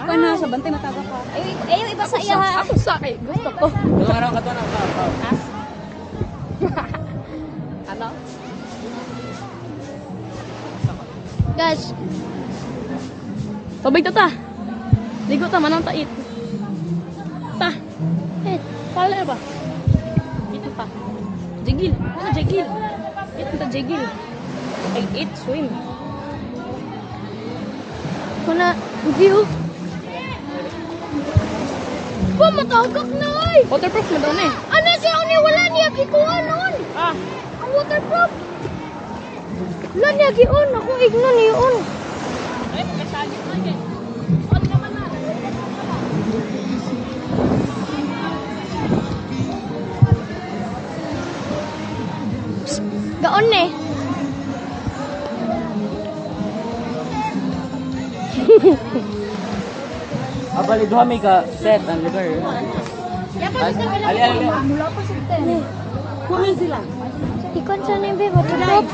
ikaw na sa bantay mataga ka. Ayaw iba sa iya ha. Ako sa akin. Gusto ko. Yung araw ka to ng pao. Ano? Guys, Tubig ta. Ligo ta manang tait. Ta. Pala ba? Ito pa. Jigil. Ano jigil? Ito ta jigil. I eat swim. kuna view. Ko matagak na ay. Waterproof na daw na eh. Ano siya ni wala niya gikuha noon. Ah. Ang waterproof. Wala niya gion ako ignon yun. Ay, magkasagit na yan. On naman na. Gaon eh. Abali, duha may ka set ang lugar. Ali, ali. Mula pa sa 10. Kuhan sila. Ikon sa ni be waterproof.